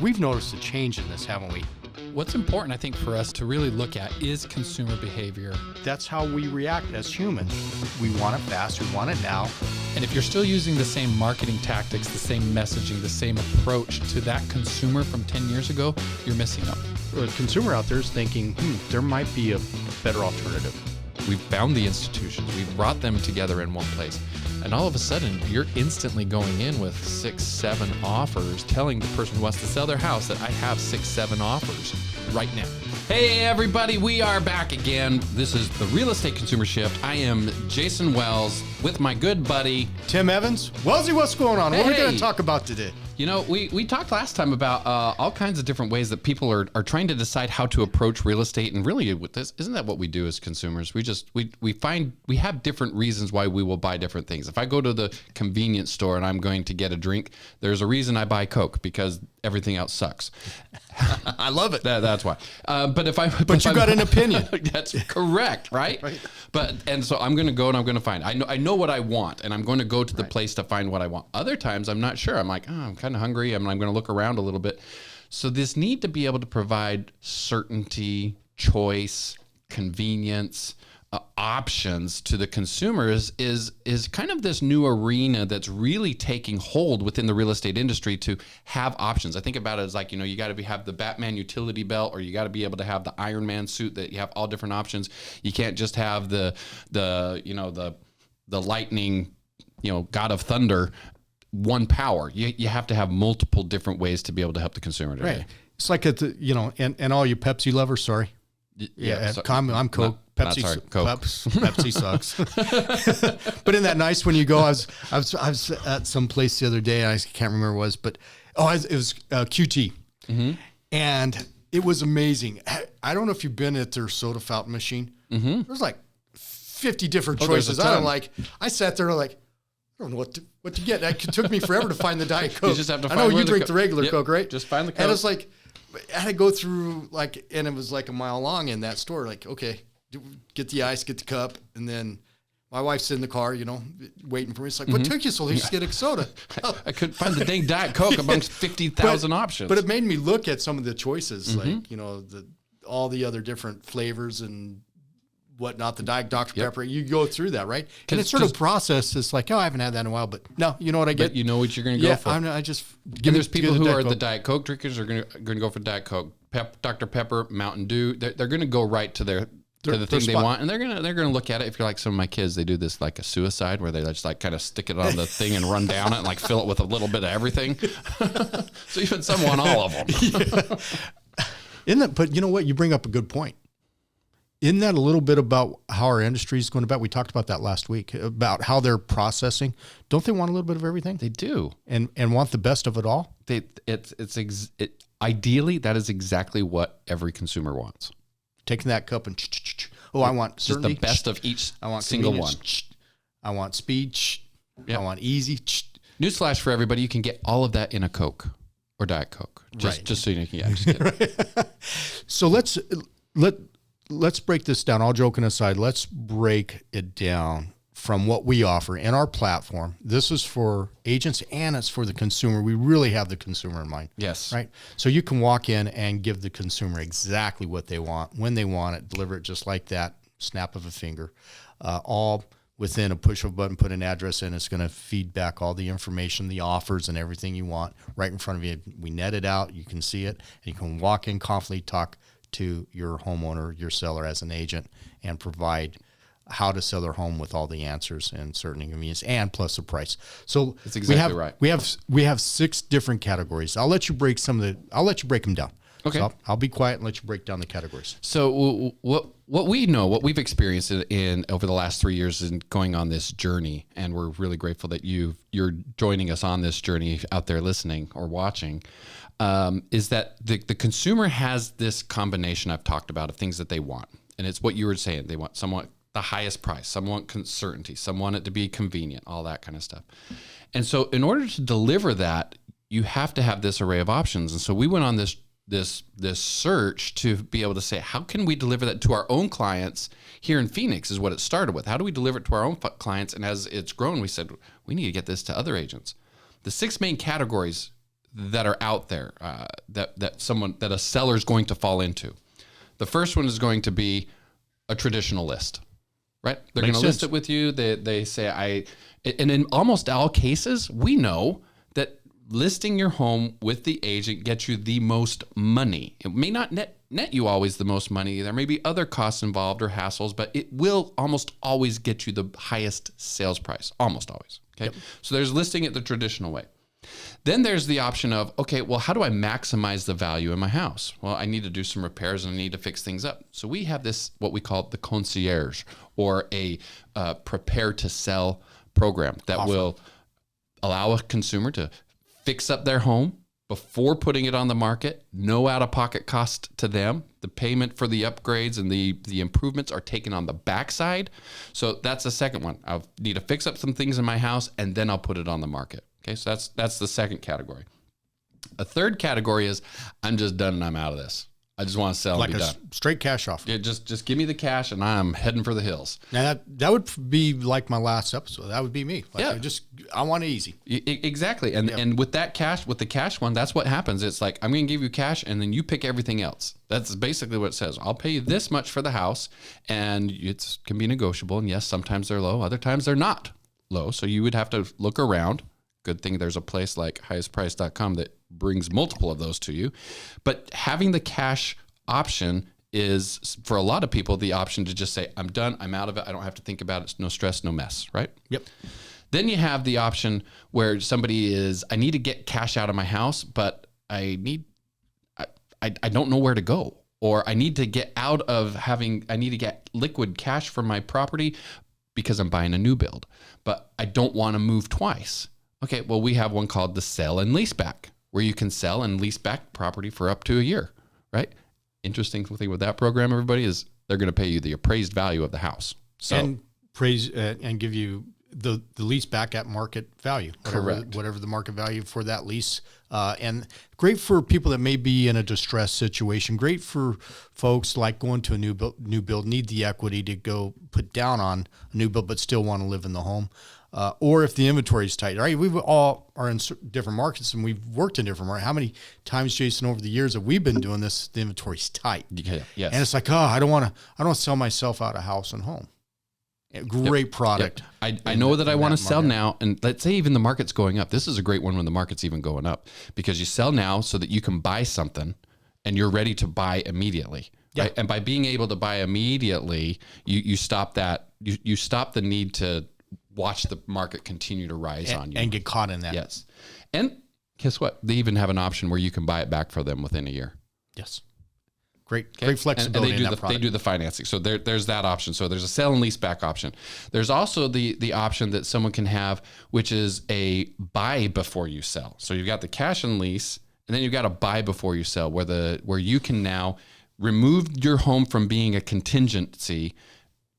We've noticed a change in this, haven't we? What's important, I think, for us to really look at is consumer behavior. That's how we react as humans. We want it fast, we want it now. And if you're still using the same marketing tactics, the same messaging, the same approach to that consumer from 10 years ago, you're missing out. The consumer out there is thinking, there might be a better alternative. We've found the institutions, we've brought them together in one place. And all of a sudden, you're instantly going in with 6, 7 offers, telling the person who wants to sell their house that I have 6, 7 offers right now. Hey, everybody, we are back again. This is the Real Estate Consumer Shift. I am Jason Wells with my good buddy, Tim Evans. Wellsy, what's going on? What are we going Hey. to talk about today? You know, we talked last time about all kinds of different ways that people are trying to decide how to approach real estate. And really, with this, isn't that what we do as consumers? We have different reasons why we will buy different things. If I go to the convenience store and I'm going to get a drink, there's a reason I buy Coke, because everything else sucks. I love it. That's why. But you got an opinion. That's correct, right? Right. And so I'm going to go and I'm going to find. I know what I want, and I'm going to go to the place to find what I want. Other times I'm not sure. I'm like, I'm kind of hungry. I'm going to look around a little bit. So this need to be able to provide certainty, choice, convenience, options to the consumers is kind of this new arena that's really taking hold within the real estate industry to have options. I think about it as like, you got to have the Batman utility belt, or you got to be able to have the Iron Man suit, that you have all different options. You can't just have the lightning, God of Thunder, one power. You have to have multiple different ways to be able to help the consumer today. Right. It's like, and all you Pepsi lovers, sorry. Yeah, so- I'm Coke. Not sorry, Coke. Pepsi sucks. But isn't that nice when you go? I was at some place the other day, and I can't remember what it was, but it was QT, and it was amazing. I don't know if you've been at their soda fountain machine. There's like 50 different choices. I sat there like, I don't know what to get. It took me forever to find the Diet Coke. You just have to I find know you where drink the regular Coke, right? Just find the Coke. And it's like, I had to go through and it was like a mile long in that store. Like, okay, get the ice, get the cup, and then my wife's in the car, waiting for me. It's like, what took you so long? Just get a soda. I couldn't find the dang Diet Coke amongst 50,000 options. But it made me look at some of the choices, like all the other different flavors and whatnot. The Diet Dr. Pepper. You go through that, right? And it's sort of process. It's like, I haven't had that in a while, but no, you know what I get? But you know what you're going to go for. There's people who are the Diet Coke drinkers are going to go for Diet Coke, Dr. Pepper, Mountain Dew. They're going to go right to the thing they want, and they're gonna look at it. If you're like some of my kids, they do this like a suicide, where they just like kind of stick it on the thing and run down it and like fill it with a little bit of everything. So even some want all of them. But you know what? You bring up a good point. Isn't that a little bit about how our industry is going about? We talked about that last week, about how they're processing. Don't they want a little bit of everything? They do, and want the best of it all. Ideally, that is exactly what every consumer wants. Taking that cup and I want just certainty. the best of each I want single one. I want speed. Yep. I want easy. Newsflash for everybody: you can get all of that in a Coke or Diet Coke. Just so you can. Yeah, just kidding. So let's break this down. All joking aside, let's break it down from what we offer in our platform. This is for agents and it's for the consumer. We really have the consumer in mind. Yes. Right. So you can walk in and give the consumer exactly what they want, when they want it, deliver it just like that, snap of a finger, all within a push of a button, put an address in. It's going to feed back all the information, the offers and everything you want right in front of you. We net it out. You can see it and you can walk in confidently, talk to your homeowner, your seller as an agent, and provide how to sell their home with all the answers and certain convenience, and plus the price. So that's exactly right. We have 6 different categories. I'll let you break them down. Okay. So I'll be quiet and let you break down the categories. So what we know, what we've experienced in over the last 3 years in going on this journey, and we're really grateful that you're joining us on this journey out there listening or watching, is that the consumer has this combination I've talked about of things that they want. And it's what you were saying. They want somewhat the highest price, some want certainty, some want it to be convenient, all that kind of stuff. And so in order to deliver that, you have to have this array of options. And so we went on this search to be able to say, how can we deliver that to our own clients here in Phoenix is what it started with. How do we deliver it to our own clients? And as it's grown, we said, we need to get this to other agents. The 6 main categories that are out there that a seller is going to fall into. The first one is going to be a traditional list, right? They're going to list it with you. They say and in almost all cases, we know that listing your home with the agent gets you the most money. It may not net you always the most money. There may be other costs involved or hassles, but it will almost always get you the highest sales price, almost always. Okay. Yep. So there's listing it the traditional way. Then there's the option of, okay, well, how do I maximize the value in my house? Well, I need to do some repairs and I need to fix things up. So we have this, what we call the concierge, or a prepare to sell program that will allow a consumer to fix up their home before putting it on the market. No out-of-pocket cost to them. The payment for the upgrades and the improvements are taken on the backside. So that's the second one. I need to fix up some things in my house, and then I'll put it on the market. Okay, so that's the second category. A third category is, I'm just done and I'm out of this. I just want to sell and be done. Straight cash offer. Yeah, just give me the cash and I'm heading for the hills. Now that would be like my last episode. That would be me. Like, I want it easy. Exactly. And with that cash, with the cash one, that's what happens. It's like, I'm going to give you cash and then you pick everything else. That's basically what it says. I'll pay you this much for the house, and it can be negotiable. And yes, sometimes they're low. Other times they're not low. So you would have to look around. Good thing there's a place like highestprice.com that brings multiple of those to you. But having the cash option is, for a lot of people, the option to just say, I'm done, I'm out of it, I don't have to think about it, no stress, no mess, right? Yep. Then you have the option where somebody is, I need to get cash out of my house, but I don't know where to go. Or I need to get I need to get liquid cash from my property because I'm buying a new build, but I don't want to move twice. Okay, well, we have one called the sell and lease back, where you can sell and lease back property for up to a year, right? Interesting thing with that program, everybody, is they're going to pay you the appraised value of the house. So, and give you the lease back at market value, whatever the market value for that lease. And great for people that may be in a distressed situation. Great for folks like going to a new build, need the equity to go put down on a new build, but still want to live in the home. Or if the inventory is tight, right? We all are in different markets and we've worked in different markets. How many times, Jason, over the years that we've been doing this, the inventory's tight. Yeah, yes. And it's like, I don't want to sell myself out of house and home. Great product. Yep. I know that I want to sell now. And let's say even the market's going up. This is a great one when the market's even going up, because you sell now so that you can buy something and you're ready to buy immediately. Yeah. Right? And by being able to buy immediately, you stop that. You stop the need to watch the market continue to rise on you. And get caught in that. Yes. And guess what? They even have an option where you can buy it back for them within a year. Yes. Great flexibility and in that product. They do the financing. So there's that option. So there's a sell and lease back option. There's also the option that someone can have, which is a buy before you sell. So you've got the cash and lease, and then you've got a buy before you sell, where you can now remove your home from being a contingency,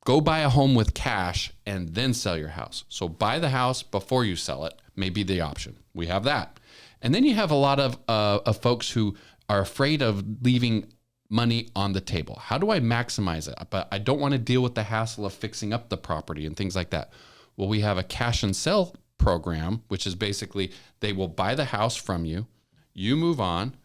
go buy a home with cash, and then sell your house. So buy the house before you sell it may be the option. We have that. And then you have a lot of folks who are afraid of leaving money on the table. How do I maximize it? But I don't want to deal with the hassle of fixing up the property and things like that. Well, we have a cash and sell program, which is basically they will buy the house from you, you move on,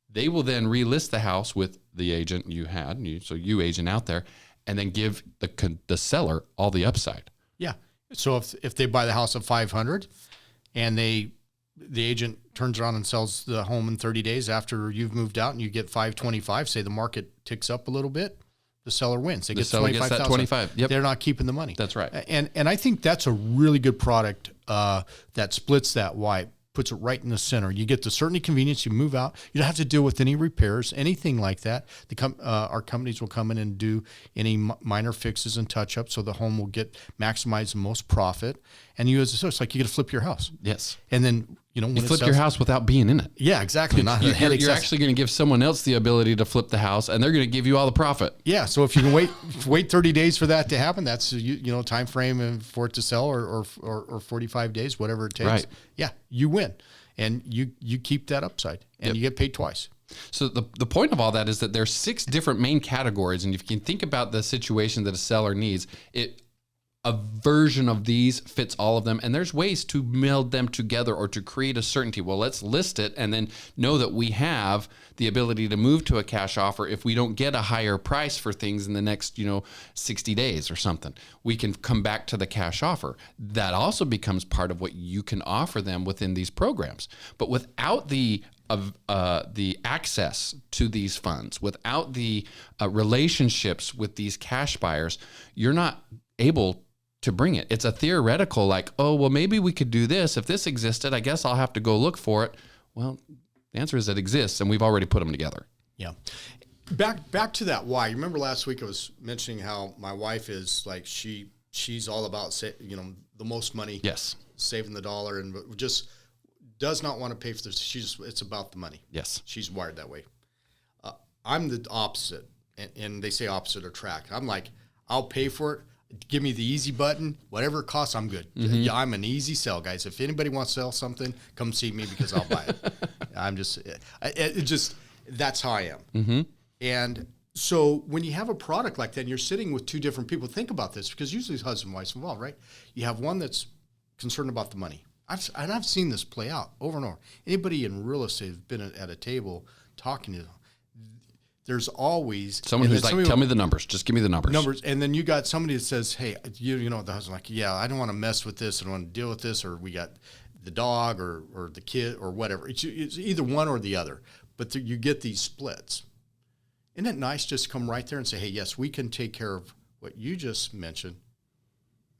they will then relist the house with the agent you had, so you agent out there, and then give the seller all the upside. Yeah. So if they buy the house at $500 and the agent turns around and sells the home in 30 days after you've moved out and you get $525, say the market ticks up a little bit, the seller wins. They get $25,000. Yep. They're not keeping the money. That's right. And I think that's a really good product that splits that white, puts it right in the center. You get the certainty, convenience. You move out. You don't have to deal with any repairs, anything like that. Our companies will come in and do any minor fixes and touch-ups, so the home will maximize the most profit. And you, as a seller, it's like you get to flip your house. Yes. And then when you flip your house without being in it. Yeah, exactly. You're actually going to give someone else the ability to flip the house, and they're going to give you all the profit. Yeah. So if you can wait 30 days for that to happen, that's time frame for it to sell, or 45 days, whatever it takes. Right. Yeah, you win, and you keep that upside, and you get paid twice. So the point of all that is that there's 6 different main categories, and if you can think about the situation that a seller needs, a version of these fits all of them. And there's ways to meld them together or to create a certainty. Well, let's list it and then know that we have the ability to move to a cash offer if we don't get a higher price for things in the next, 60 days or something. We can come back to the cash offer. That also becomes part of what you can offer them within these programs. But without the access to these funds, without the relationships with these cash buyers, you're not able to bring it. It's a theoretical, like, oh, well, maybe we could do this. If this existed, I guess I'll have to go look for it. Well, the answer is it exists, and we've already put them together. Yeah. Back to that why. You remember last week I was mentioning how my wife is like, she's all about, the most money. Yes. Saving the dollar, and just does not want to pay for this. It's about the money. Yes. She's wired that way. I'm the opposite, and they say opposite attract. I'm like, I'll pay for it. Give me the easy button. Whatever it costs, I'm good. Mm-hmm. Yeah, I'm an easy sell, guys. If anybody wants to sell something, come see me because I'll buy it. I'm just, that's how I am. Mm-hmm. And so when you have a product like that and you're sitting with two different people, think about this, because usually it's husband and wife involved, right? You have one that's concerned about the money. I've seen this play out over and over. Anybody in real estate has been at a table talking to them. There's always someone who's like, tell me the numbers. Just give me the numbers. And then you got somebody that says, hey, the husband's like, yeah, I don't want to mess with this. I don't want to deal with this. Or we got the dog or the kid or whatever. It's either one or the other. But you get these splits. Isn't it nice just to come right there and say, hey, yes, we can take care of what you just mentioned,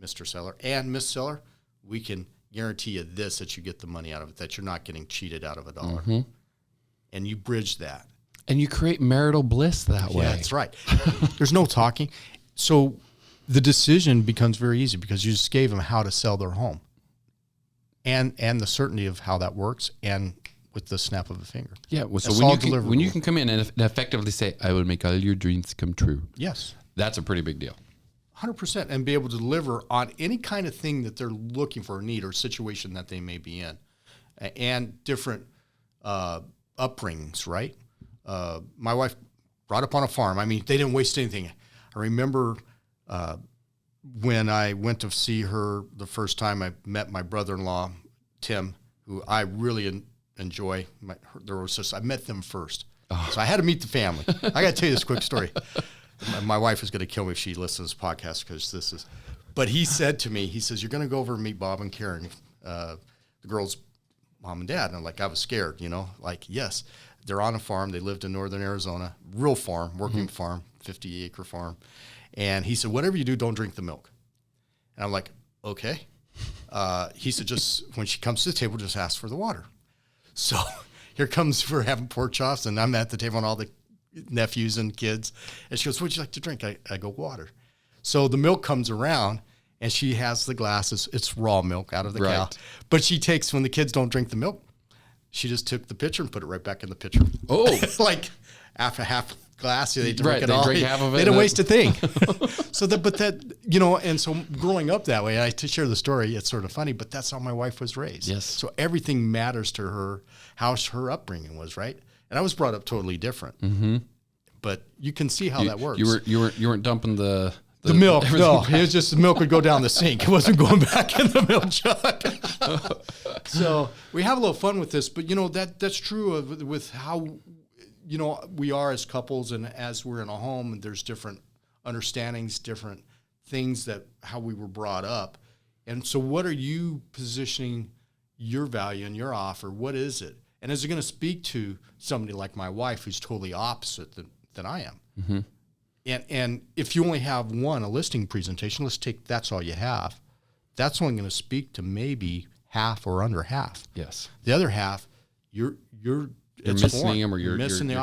Mr. Seller and Miss Seller. We can guarantee you this, that you get the money out of it, that you're not getting cheated out of $1. Mm-hmm. And you bridge that. And you create marital bliss that way. Yeah, that's right. There's no talking. So the decision becomes very easy because you just gave them how to sell their home and the certainty of how that works and with the snap of a finger. Yeah. Well, so when you can come in and effectively say, I will make all your dreams come true. Yes. That's a pretty big deal. 100%. And be able to deliver on any kind of thing that they're looking for, need or situation that they may be in, and different upbringings, right? My wife brought up on a farm. I mean, they didn't waste anything. I remember when I went to see her the first time, I met my brother-in-law, Tim, who I really enjoy. I met them first. Oh. So I had to meet the family. I got to tell you this quick story. My wife is going to kill me if she listens to this podcast because but he said to me, he says, you're going to go over and meet Bob and Karen, the girls' mom and dad. And I'm like, I was scared, like, yes. They're on a farm. They lived in northern Arizona, real farm, working farm, 50-acre farm. And he said, whatever you do, don't drink the milk. And I'm like, okay. He said, just when she comes to the table, just ask for the water. So here comes, we're having pork chops, and I'm at the table and all the nephews and kids. And she goes, what'd you like to drink? I go, water. So the milk comes around, and she has the glasses. It's raw milk out of the cow. But she takes, when the kids don't drink the milk, she just took the pitcher and put it right back in the pitcher. Oh, like after half glass, they drink it all. Drink half of it. They didn't waste a thing. And so growing up that way, to share the story, it's sort of funny, but that's how my wife was raised. Yes. So everything matters to her, how her upbringing was, right? And I was brought up totally different. Mm-hmm. But you can see how that works. You weren't dumping the milk. No, it was just the milk would go down the sink. It wasn't going back in the milk jug. So we have a little fun with this, but that's true with how we are as couples, and as we're in a home, and there's different understandings, different things that how we were brought up. And so what are you positioning your value and your offer? What is it? And is it going to speak to somebody like my wife who's totally opposite than I am? Mm-hmm. And if you only have a listing presentation, let's take that's all you have. That's only going to speak to maybe half or under half. Yes. The other half, you're missing them, or you're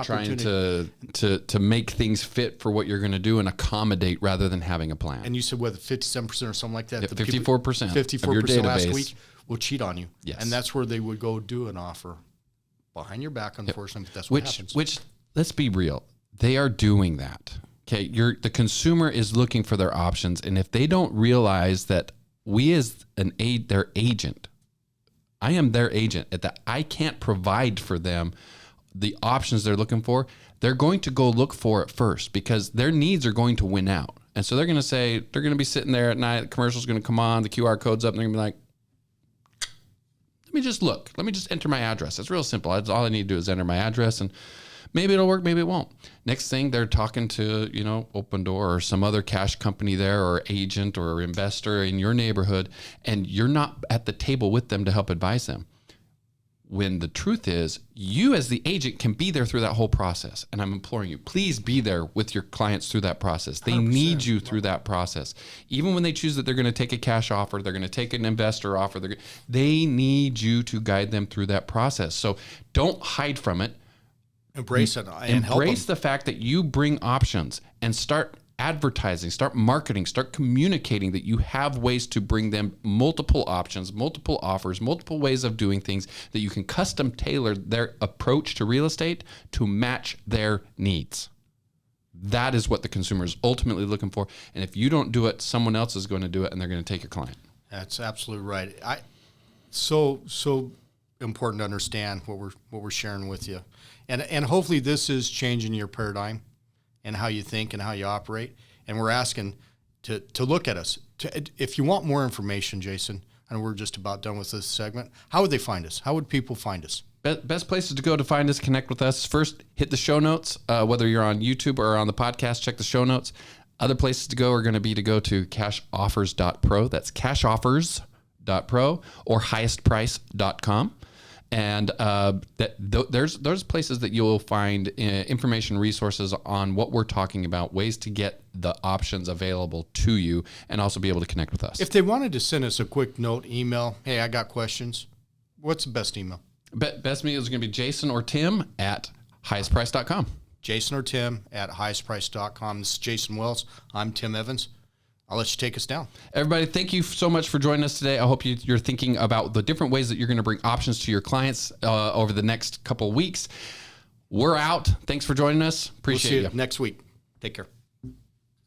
trying to make things fit for what you're going to do and accommodate rather than having a plan. And you said whether 57% or something like that. 54%. 54% last week will cheat on you. Yes. And that's where they would go do an offer behind your back. Unfortunately, that's what happens. Which let's be real, they are doing that. Okay, the consumer is looking for their options, and if they don't realize that we as their agent, I am their agent, that I can't provide for them the options they're looking for, they're going to go look for it first because their needs are going to win out. And so they're going to say, they're going to be sitting there at night, the commercial's going to come on, the QR code's up, and they're going to be like, let me just look. Let me just enter my address. It's real simple. That's all I need to do is enter my address, and maybe it'll work, maybe it won't. Next thing, they're talking to, Open Door or some other cash company there, or agent or investor in your neighborhood, and you're not at the table with them to help advise them. When the truth is, you as the agent can be there through that whole process. And I'm imploring you, please be there with your clients through that process. They 100%. Need you through that process. Even when they choose that they're going to take a cash offer, they're going to take an investor offer, they need you to guide them through that process. So don't hide from it. Embrace it and embrace the fact that you bring options, and start advertising, start marketing, start communicating that you have ways to bring them multiple options, multiple offers, multiple ways of doing things, that you can custom tailor their approach to real estate to match their needs. That is what the consumer is ultimately looking for. And if you don't do it, someone else is going to do it, and they're going to take your client. That's absolutely right. So important to understand what we're sharing with you. And hopefully this is changing your paradigm and how you think and how you operate. And we're asking to look at us. If you want more information, Jason, and we're just about done with this segment, how would they find us? How would people find us? Best places to go to find us, connect with us. First, hit the show notes. Whether you're on YouTube or on the podcast, check the show notes. Other places to go are going to be to go to cashoffers.pro. That's cashoffers.pro or highestprice.com. And there's places that you'll find information, resources on what we're talking about, ways to get the options available to you, and also be able to connect with us. If they wanted to send us a quick note, email, hey, I got questions, what's the best email? Best email is going to be Jason or Tim at highestprice.com. Jason or Tim at highestprice.com. This is Jason Wells. I'm Tim Evans. I'll let you take us down. Everybody, thank you so much for joining us today. I hope you're thinking about the different ways that you're going to bring options to your clients over the next couple of weeks. We're out. Thanks for joining us. Appreciate We'll see you next week. Take care.